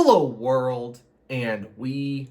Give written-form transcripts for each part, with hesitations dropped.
Hello world, and we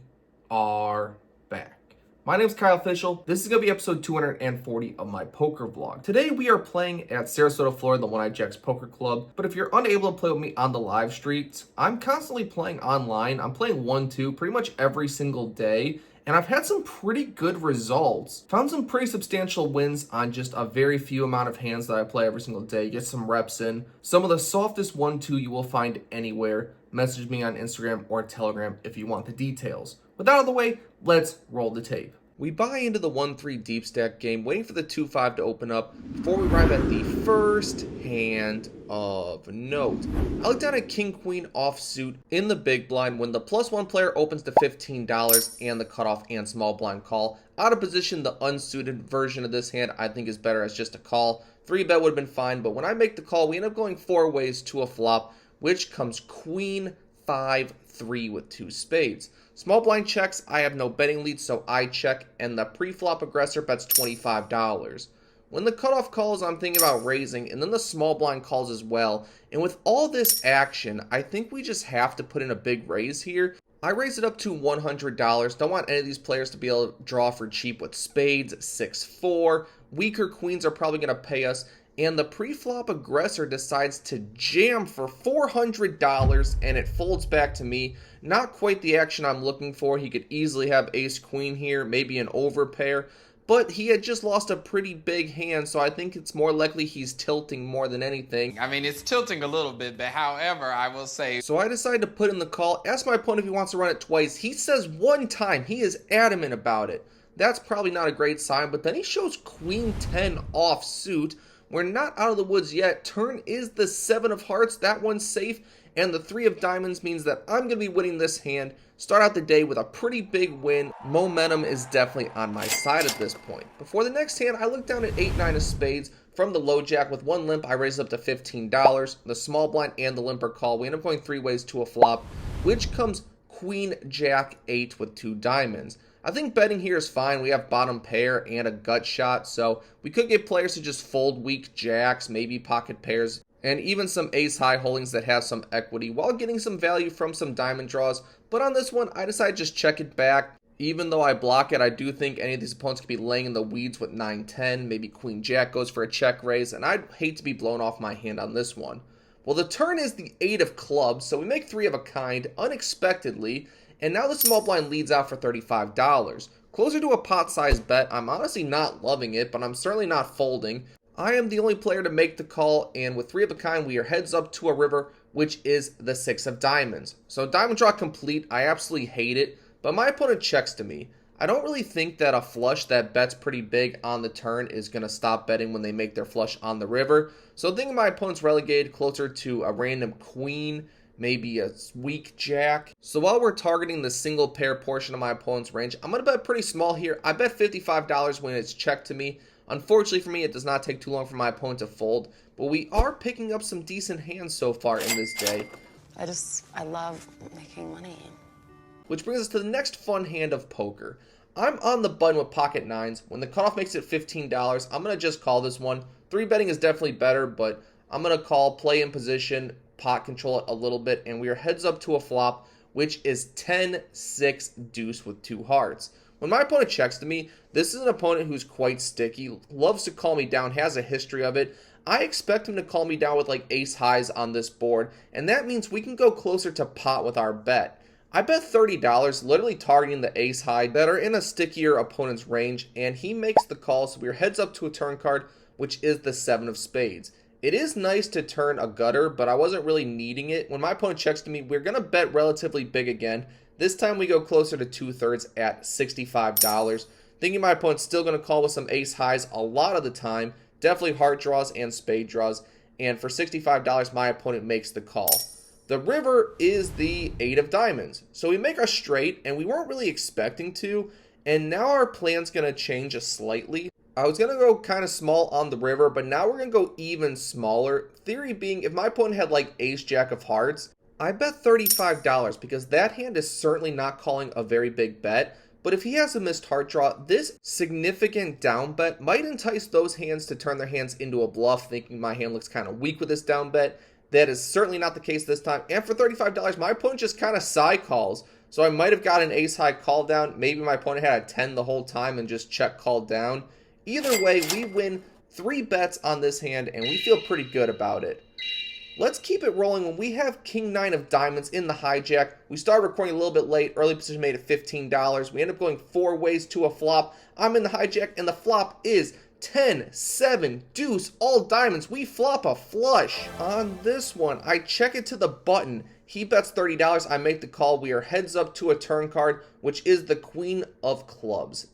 are back. My name is Kyle Fischel. This is going to be episode 240 of my poker vlog. Today we are playing at Sarasota, Florida, the One Eye Jacks Poker Club. But if you're unable to play with me on the live streets, I'm constantly playing online. I'm playing 1-2 pretty much every single day. And I've had some pretty good results. Found some pretty substantial wins on just a very few amount of hands that I play every single day. Get some reps in. Some of the softest 1-2 you will find anywhere. Message me on Instagram or Telegram if you want the details. With that out of the way, let's roll the tape. We buy into the 1-3 deep stack game, waiting for the 2-5 to open up before we arrive at the first hand of note. I look down at King Queen offsuit in the big blind when the +1 player opens to $15 and the cutoff and small blind call. Out of position, the unsuited version of this hand I think is better as just a call. 3-bet would have been fine, but when I make the call, we end up going 4 ways to a flop, which comes Queen 5-3 with 2 spades. Small blind checks, I have no betting lead, so I check, and the pre-flop aggressor bets $25. When the cutoff calls, I'm thinking about raising, and then the small blind calls as well. And with all this action, I think we just have to put in a big raise here. I raise it up to $100. Don't want any of these players to be able to draw for cheap with spades, 6-4. Weaker queens are probably going to pay us. And the pre-flop aggressor decides to jam for $400, and it folds back to me. Not quite the action I'm looking for. He could easily have ace-queen here, maybe an overpair, but he had just lost a pretty big hand, so I think it's more likely he's tilting more than anything. I mean, it's tilting a little bit, but however, I will say... So I decide to put in the call, ask my opponent if he wants to run it twice. He says one time. He is adamant about it. That's probably not a great sign, but then he shows Queen 10 offsuit. We're not out of the woods yet. Turn is the 7 of hearts. That one's safe. And the 3 of diamonds means that I'm going to be winning this hand. Start out the day with a pretty big win. Momentum is definitely on my side at this point. Before the next hand, I look down at 8-9 of spades. From the low jack with 1 limp, I raise up to $15. The small blind and the limper call. We end up going 3 ways to a flop, which comes Queen Jack 8 with 2 diamonds. I think betting here is fine. We have bottom pair and a gut shot, so we could get players to just fold weak jacks, maybe pocket pairs, and even some ace-high holdings that have some equity while getting some value from some diamond draws. But on this one, I decide to just check it back. Even though I block it, I do think any of these opponents could be laying in the weeds with 9-10. Maybe Queen Jack goes for a check raise, and I'd hate to be blown off my hand on this one. Well, the turn is the 8 of clubs, so we make 3 of a kind unexpectedly. And now the small blind leads out for $35. Closer to a pot-sized bet. I'm honestly not loving it, but I'm certainly not folding. I am the only player to make the call, and with 3 of a kind, we are heads up to a river, which is the 6 of diamonds. So diamond draw complete. I absolutely hate it, but my opponent checks to me. I don't really think that a flush that bets pretty big on the turn is going to stop betting when they make their flush on the river. So I think my opponent's relegated closer to a random queen, maybe a weak jack. So while we're targeting the single pair portion of my opponent's range, I'm going to bet pretty small here. I bet $55 when it's checked to me. Unfortunately for me, it does not take too long for my opponent to fold, but we are picking up some decent hands so far in this day. I love making money. Which brings us to the next fun hand of poker. I'm on the button with pocket nines. When the cutoff makes it $15, I'm going to just call this one. 3 betting is definitely better, but I'm going to call, play in position, pot control it a little bit, and we are heads up to a flop, which is 10-6 deuce with 2 hearts. When my opponent checks to me, this is an opponent who's quite sticky, loves to call me down, has a history of it. I expect him to call me down with like ace highs on this board, and that means we can go closer to pot with our bet. I bet $30, literally targeting the ace high that are in a stickier opponent's range, and he makes the call, so we're heads up to a turn card, which is the 7 of spades. It is nice to turn a gutter, but I wasn't really needing it. When my opponent checks to me, we're going to bet relatively big again. This time we go closer to 2/3 at $65. Thinking my opponent's still going to call with some ace highs a lot of the time. Definitely heart draws and spade draws. And for $65, my opponent makes the call. The river is the 8 of diamonds. So we make our straight, and we weren't really expecting to. And now our plan's going to change slightly. I was going to go kind of small on the river, but now we're going to go even smaller. Theory being, if my opponent had like ace jack of hearts, I bet $35 because that hand is certainly not calling a very big bet. But if he has a missed heart draw, this significant down bet might entice those hands to turn their hands into a bluff, thinking my hand looks kind of weak with this down bet. That is certainly not the case this time. And for $35, my opponent just kind of side calls. So I might have got an ace high call down. Maybe my opponent had a 10 the whole time and just check called down. Either way, we win 3 bets on this hand and we feel pretty good about it. Let's keep it rolling when we have King 9 of diamonds in the hijack. We started recording a little bit late. Early position made it $15. We end up going 4 ways to a flop. I'm in the hijack and the flop is 10, 7, deuce, all diamonds. We flop a flush. On this one, I check it to the button. He bets $30. I make the call. We are heads up to a turn card, which is the Queen of Clubs.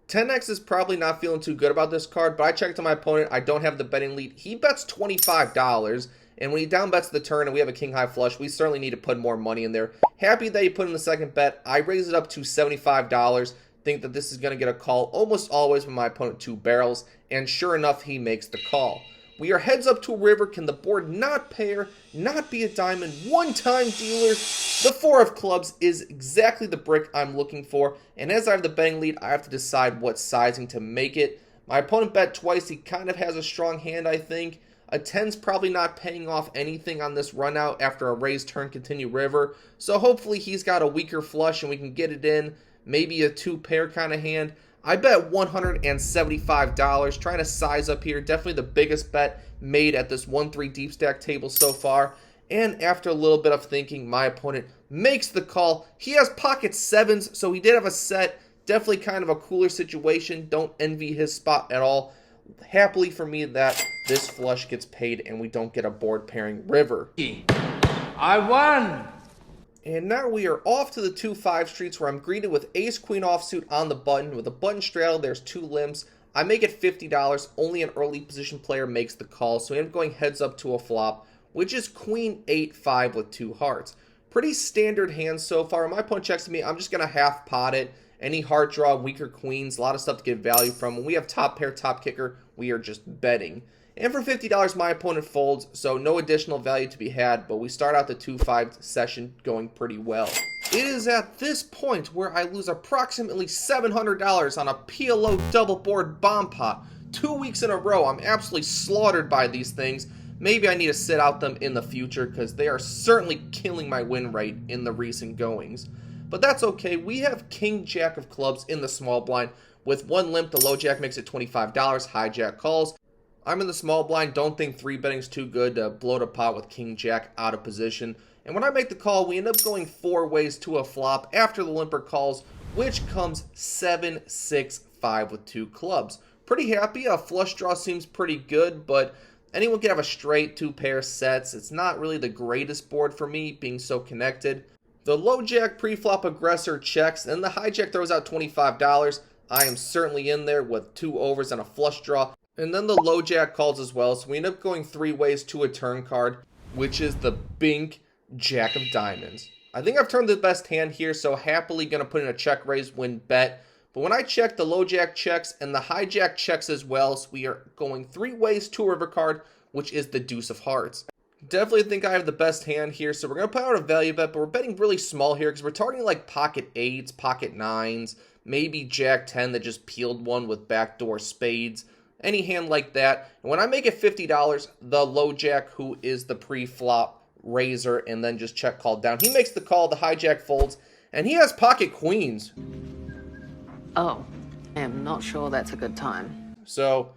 10x is probably not feeling too good about this card, but I check to my opponent. I don't have the betting lead. He bets $25. And when he down bets the turn and we have a king high flush, we certainly need to put more money in there. Happy that he put in the second bet. I raise it up to $75. Think that this is going to get a call almost always when my opponent 2 barrels. And sure enough, he makes the call. We are heads up to a river. Can the board not pair, not be a diamond, one-time dealer? The 4 of clubs is exactly the brick I'm looking for. And as I have the betting lead, I have to decide what sizing to make it. My opponent bet twice. He kind of has a strong hand, I think. A 10's probably not paying off anything on this run out after a raise turn continue river. So hopefully he's got a weaker flush and we can get it in. Maybe a 2 pair kind of hand. I bet $175, trying to size up here. Definitely the biggest bet made at this 1-3 deep stack table so far. And after a little bit of thinking, my opponent makes the call. He has pocket 7s, so he did have a set. Definitely kind of a cooler situation. Don't envy his spot at all. Happily for me that this flush gets paid and we don't get a board pairing river. I won! And now we are off to the 2-5 streets where I'm greeted with ace queen offsuit on the button. With a button straddle, there's 2 limps. I make it $50. Only an early position player makes the call, so I end up going heads up to a flop, which is queen 8-5 with 2 hearts. Pretty standard hand so far. When my opponent checks to me, I'm just going to half pot it. Any heart draw, weaker queens, a lot of stuff to get value from. When we have top pair, top kicker, we are just betting. And for $50, my opponent folds, so no additional value to be had, but we start out the 2-5 session going pretty well. It is at this point where I lose approximately $700 on a PLO double board bomb pot. 2 weeks in a row, I'm absolutely slaughtered by these things. Maybe I need to sit out them in the future because they are certainly killing my win rate in the recent goings. But that's okay. We have King Jack of clubs in the small blind. With 1 limp, the low jack makes it $25. Hijack calls. I'm in the small blind. Don't think 3 betting's too good to bloat a pot with King Jack out of position. And when I make the call, we end up going 4 ways to a flop after the limper calls, which comes 7-6-5 with 2 clubs. Pretty happy. A flush draw seems pretty good, but anyone can have a straight 2 pair sets. It's not really the greatest board for me, being so connected. The low jack pre-flop aggressor checks, and the hijack throws out $25. I am certainly in there with 2 overs and a flush draw. And then the low jack calls as well, so we end up going 3 ways to a turn card, which is the Bink Jack of Diamonds. I think I've turned the best hand here, so happily going to put in a check raise, win bet. But when I check, the low jack checks, and the hijack checks as well, so we are going 3 ways to a river card, which is the Deuce of Hearts. Definitely think I have the best hand here, so we're going to put out a value bet, but we're betting really small here because we're targeting like pocket 8s, pocket 9s, maybe Jack 10 that just peeled one with backdoor spades, any hand like that. And when I make it $50, the low jack, who is the pre-flop raiser, and then just check called down, he makes the call, the hijack folds, and he has pocket queens. Oh, I am not sure that's a good time. So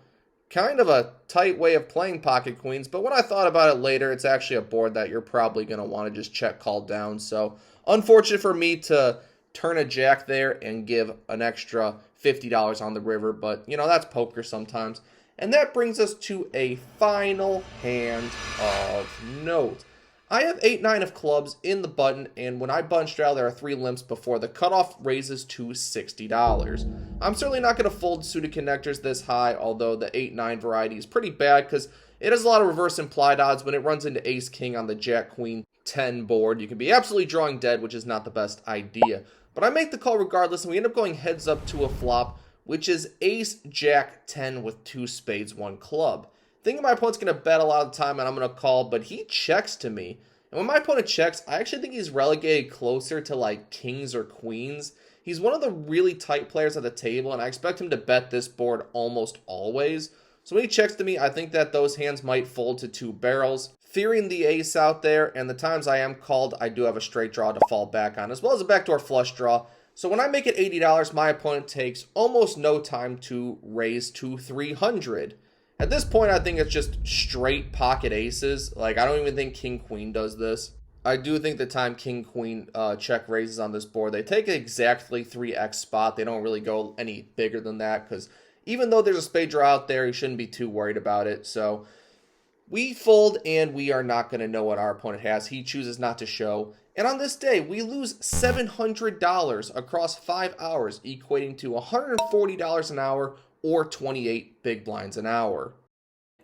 kind of a tight way of playing pocket queens, but when I thought about it later, it's actually a board that you're probably going to want to just check call down. So unfortunate for me to turn a jack there and give an extra $50 on the river, but you know, that's poker sometimes. And that brings us to a final hand of note. I have 8-9 of clubs in the button, and when I button straddle, there are 3 limps before the cutoff raises to $60. I'm certainly not going to fold suited connectors this high, although the 8-9 variety is pretty bad because it has a lot of reverse implied odds. When it runs into ace-king on the jack-queen 10 board, you can be absolutely drawing dead, which is not the best idea. But I make the call regardless, and we end up going heads up to a flop, which is ace-jack 10 with 2 spades, 1 club. Thinking my opponent's going to bet a lot of the time and I'm going to call, but he checks to me. And when my opponent checks, I actually think he's relegated closer to like kings or queens. He's one of the really tight players at the table, and I expect him to bet this board almost always. So when he checks to me, I think that those hands might fold to 2 barrels. fearing the ace out there, and the times I am called, I do have a straight draw to fall back on, as well as a backdoor flush draw. So when I make it $80, my opponent takes almost no time to raise to $300. At this point, I think it's just straight pocket aces. Like, I don't even think King Queen does this. I do think the time King Queen check raises on this board, they take exactly 3x spot. They don't really go any bigger than that, because even though there's a spade draw out there, you shouldn't be too worried about it. So we fold, and we are not going to know what our opponent has. He chooses not to show. And on this day, we lose $700 across 5 hours, equating to $140 an hour or 28 big blinds an hour.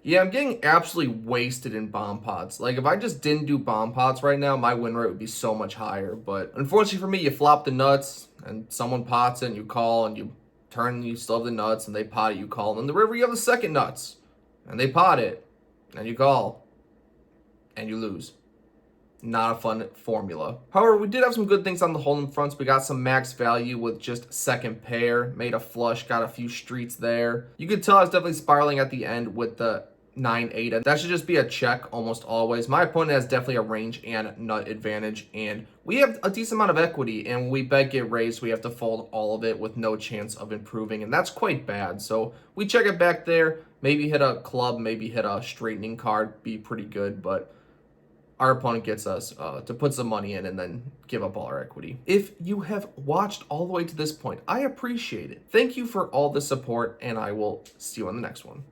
Yeah, I'm getting absolutely wasted in bomb pots. Like, if I just didn't do bomb pots right now, my win rate would be so much higher. But unfortunately for me, you flop the nuts, and someone pots it, and you call, and you turn, and you still have the nuts, and they pot it, you call. And in the river, you have the second nuts, and they pot it, and you call, and you lose. Not a fun formula. However, we did have some good things on the hold'em fronts. We got some max value with just second pair, made a flush, got a few streets there. You could tell I was definitely spiraling at the end with the 9-8, and that should just be a check almost always. My opponent has definitely a range and nut advantage, and we have a decent amount of equity, and when we bet get raised, we have to fold all of it with no chance of improving, and that's quite bad. So we check it back there, maybe hit a club, maybe hit a straightening card, be pretty good, but our opponent gets us to put some money in and then give up all our equity. If you have watched all the way to this point, I appreciate it. Thank you for all the support, and I will see you on the next one.